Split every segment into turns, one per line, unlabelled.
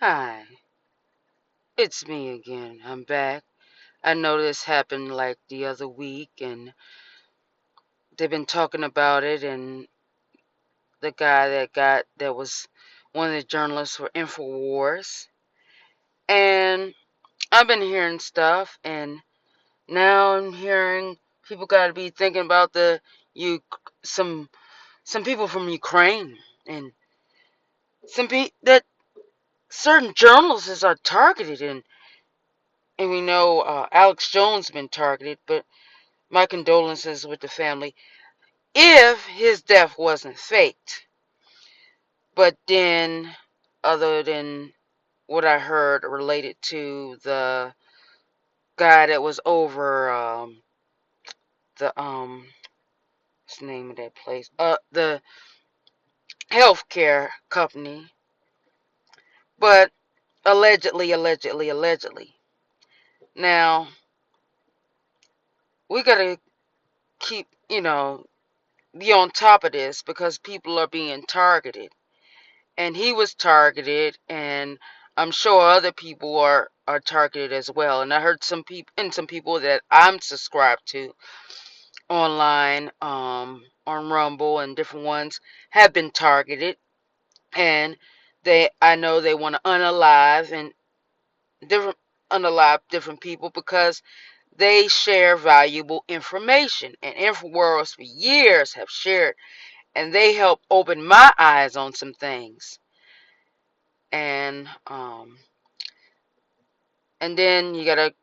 Hi, it's me again. I'm back. I know this happened like the other week, and they've been talking about it. And the guy that was one of the journalists for Infowars, and I've been hearing stuff, and now I'm hearing people got to be thinking about you some some people from Ukraine, and that certain journalists are targeted, and we know Alex Jones been targeted, but my condolences with the family if his death wasn't faked. But then, other than what I heard related to the guy that was over the what's the name of that place? The healthcare company, but allegedly. Now we gotta keep, be on top of this because people are being targeted. And he was targeted, and I'm sure other people are targeted as well. And I heard some people that I'm subscribed to online, on Rumble and different ones have been targeted, and I know they want to different unalive different people because they share valuable information, and Infowars for years have shared, and they help open my eyes on some things. And then you gotta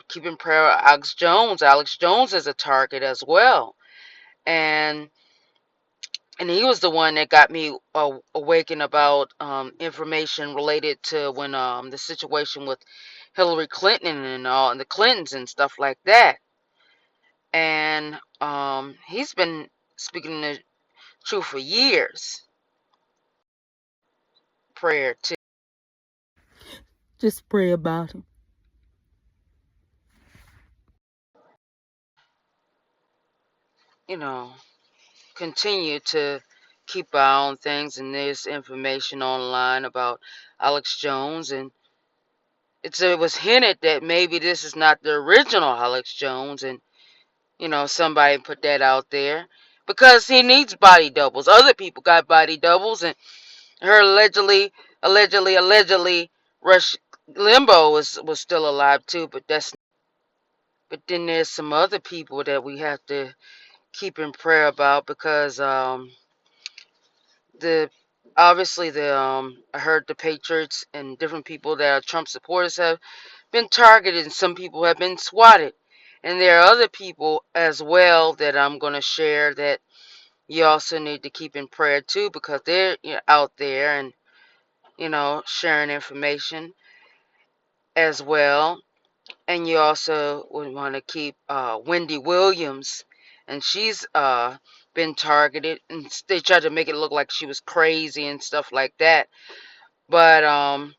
keep in prayer Alex Jones. Alex Jones is a target as well, and he was the one that got me awakened about information related to when the situation with Hillary Clinton and the Clintons and stuff like that. And he's been speaking the truth for years. Prayer too.
Just pray about him.
You know, continue to keep our own things, and there's information online about Alex Jones, and it was hinted that maybe this is not the original Alex Jones, and somebody put that out there because he needs body doubles. Other people got body doubles, and her allegedly Rush Limbo was still alive too, but then there's some other people that we have to keep in prayer about because the obviously the I heard the Patriots and different people that are Trump supporters have been targeted, and some people have been swatted. And there are other people as well that I'm going to share that you also need to keep in prayer too because they're out there and sharing information as well. And you also would want to keep Wendy Williams, and she's been targeted, and they tried to make it look like she was crazy and stuff like that. But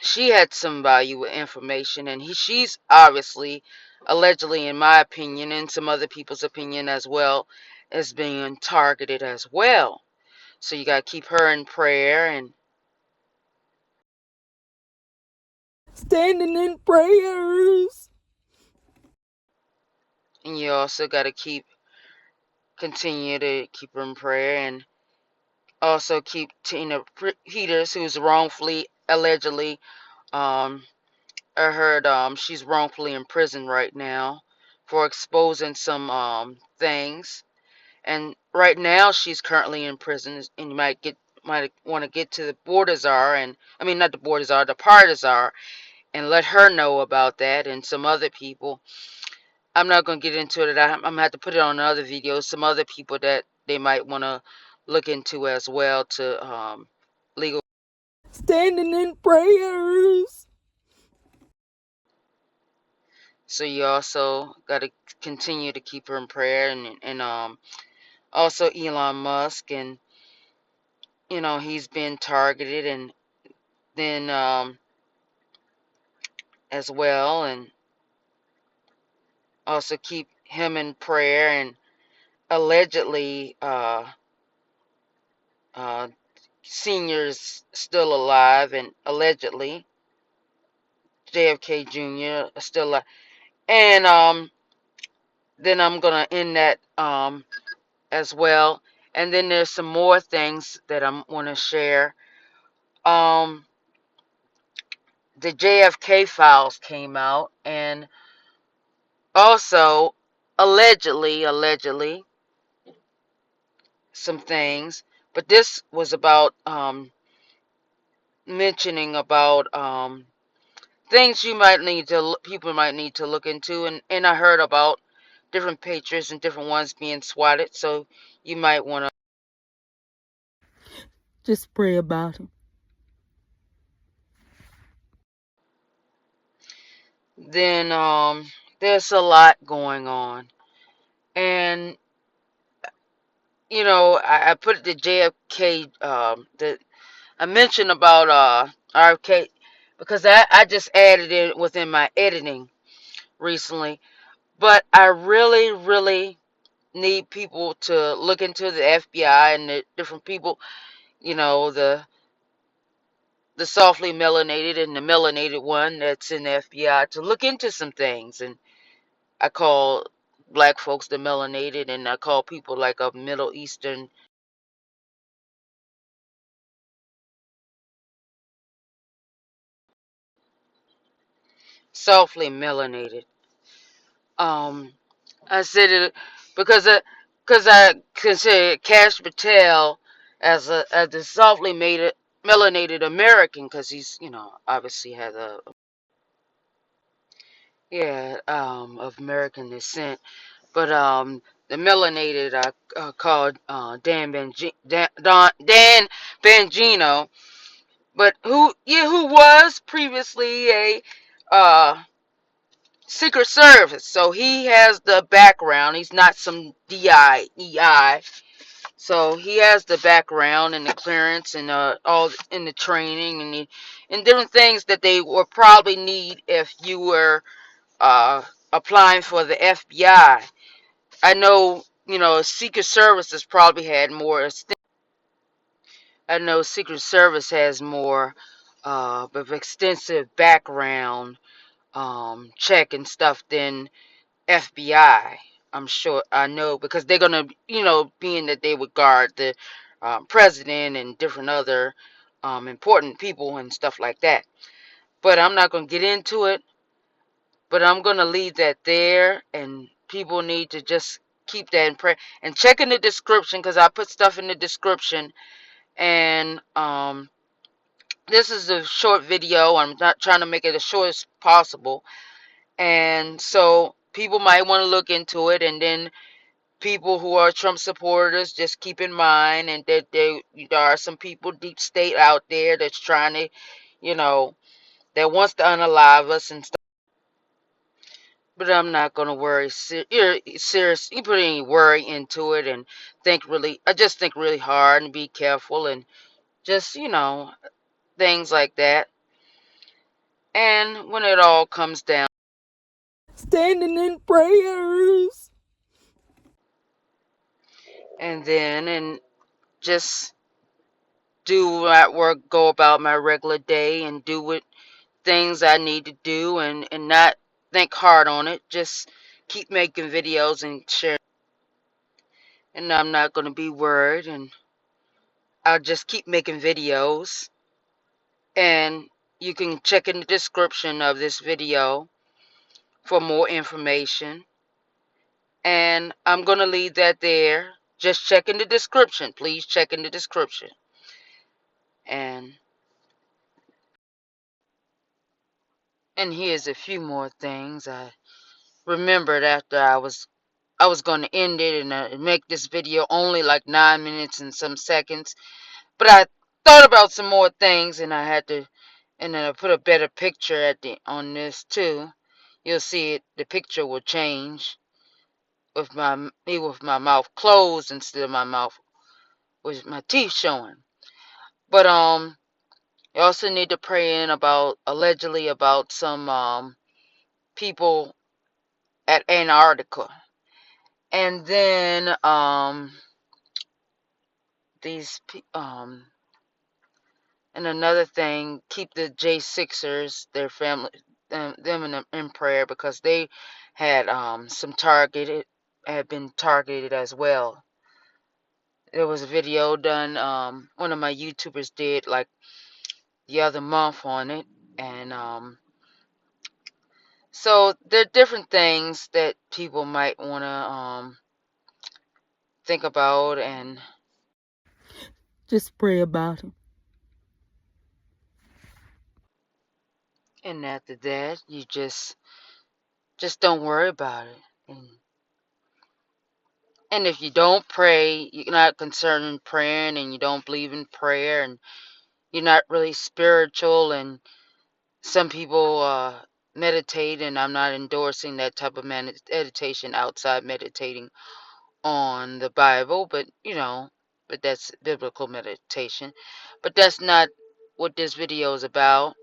she had some valuable information, and she's obviously, allegedly, in my opinion, and some other people's opinion as well, is being targeted as well. So you got to keep her in prayer,
Standing in prayers.
and you also got to continue to keep her in prayer, and also keep Tina Peters, who's wrongfully, allegedly, um, I heard she's wrongfully in prison right now for exposing some things. And right now she's currently in prison, and you might want to get to the border czar, and I mean not the border czar, the pardon czar, and let her know about that, and some other people. I'm not gonna get into it. I'm gonna have to put it on another video. Some other people that they might want to look into as well to legal.
Standing in prayers.
So you also got to continue to keep her in prayer, and also Elon Musk, and he's been targeted, and then as well, and also keep him in prayer. And allegedly, seniors still alive, and allegedly JFK Jr. still alive. And then I'm gonna end that as well. And then there's some more things that I'm want to share. Um, the JFK files came out, and also allegedly some things. But this was about mentioning about things you might need to people might need to look into, and I heard about different patriots and different ones being swatted, so you might want to
Just pray about him.
then there's a lot going on. And I put the JFK the I mentioned about RFK because I just added it within my editing recently. But I really need people to look into the FBI and the different people, the softly melanated and the melanated one that's in the FBI, to look into some things. And I call black folks the melanated, and I call people like a Middle Eastern softly melanated. Um, I said it because I consider Cash Patel as a softly made melanated American, because he's obviously has a of American descent. But the melanated I called Dan Bangino, but who was previously a Secret Service. So he has the background. He's not some DI. So he has the background and the clearance and all in the training and different things that they would probably need if you were applying for the FBI. I know, Secret Service has probably had more. I know Secret Service has more of extensive background check and stuff than FBI. I'm sure I know because they're gonna, being that they would guard the president and different other important people and stuff like that. But I'm not gonna get into it. But I'm gonna leave that there, and people need to just keep that in prayer and check in the description because I put stuff in the description. And this is a short video. I'm not trying to make it as short as possible, and so people might want to look into it, and then people who are Trump supporters, just keep in mind, and that there are some people deep state out there that's trying to, you know, that wants to unalive us and stuff. But I'm not gonna worry. Serious. You put any worry into it and think really. I just think really hard and be careful and just things like that. And when it all comes down,
Standing in prayers.
and just do my work, go about my regular day, and do what things I need to do, and not think hard on it. Just keep making videos and sharing, and I'm not gonna be worried, and I'll just keep making videos. And you can check in the description of this video for more information. And I'm gonna leave that there. Just check in the description. Please check in the description. And here's a few more things I remembered after I was going to end it and make this video only like 9 minutes and some seconds. But I thought about some more things, and I had to, and then I put a better picture on this too. You'll see it. The picture will change with my mouth closed instead of my mouth with my teeth showing. But you also need to pray in about allegedly about some people at Antarctica. And then these And another thing, keep the J6ers, their family, them in prayer, because they had had been targeted as well. There was a video done, one of my YouTubers did like the other month on it, and so there are different things that people might want to think about, and
Just pray about him.
after that, you just don't worry about it. And if you don't pray, you're not concerned in praying, and you don't believe in prayer, and you're not really spiritual, and some people meditate, and I'm not endorsing that type of meditation outside meditating on the Bible, but but that's biblical meditation. But that's not what this video is about.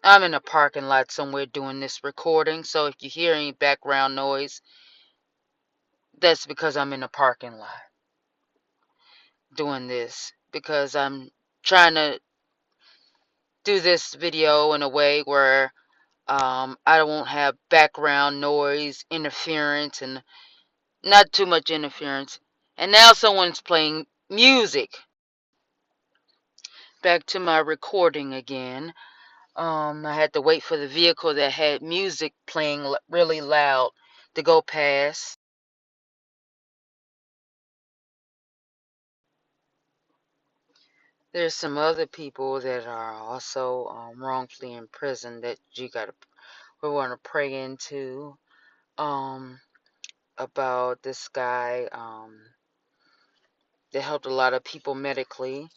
I'm in a parking lot somewhere doing this recording, so if you hear any background noise, that's because I'm in a parking lot doing this, because I'm trying to do this video in a way where I won't have background noise, interference, and not too much interference. And now someone's playing music. Back to my recording again. I had to wait for the vehicle that had music playing really loud to go past. There's some other people that are also wrongfully in prison that we want to pray into. About this guy that helped a lot of people medically,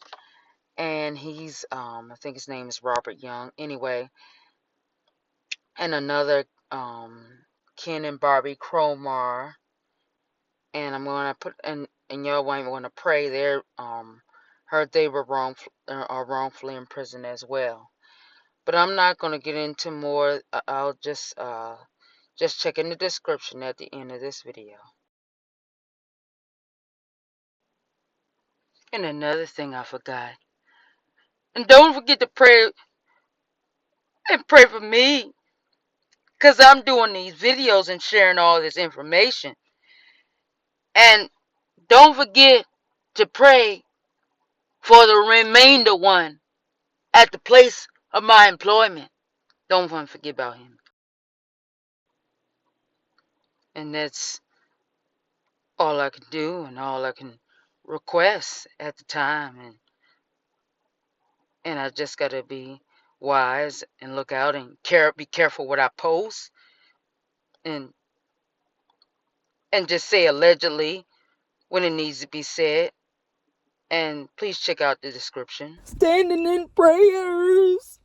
and he's I think his name is Robert Young. Anyway, and another Ken and Barbie Cromar, and I'm gonna put and y'all might want to pray. They're heard they were are wrongfully in prison as well. But I'm not gonna get into more. I'll just check in the description at the end of this video. And another thing I forgot. And don't forget to pray and pray for me, because I'm doing these videos and sharing all this information. And don't forget to pray for the remainder one at the place of my employment. Don't want to forget about him. And that's all I can do and all I can request at the time. And I just got to be wise and look out and be careful what I post, and just say allegedly when it needs to be said. And please check out the description.
Standing in prayers.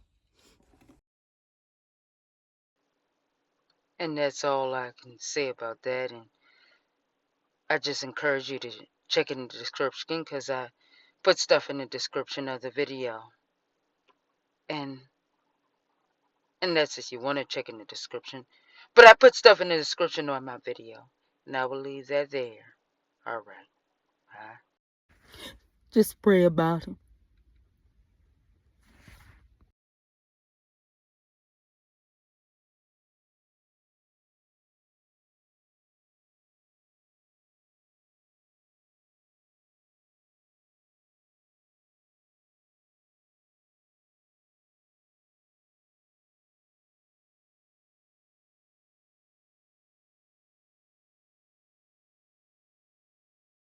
And that's all I can say about that. And I just encourage you to check in the description, because I put stuff in the description of the video. And that's if you want to check in the description. But I put stuff in the description of my video. And I will leave that there. All right. Bye.
Just pray about him.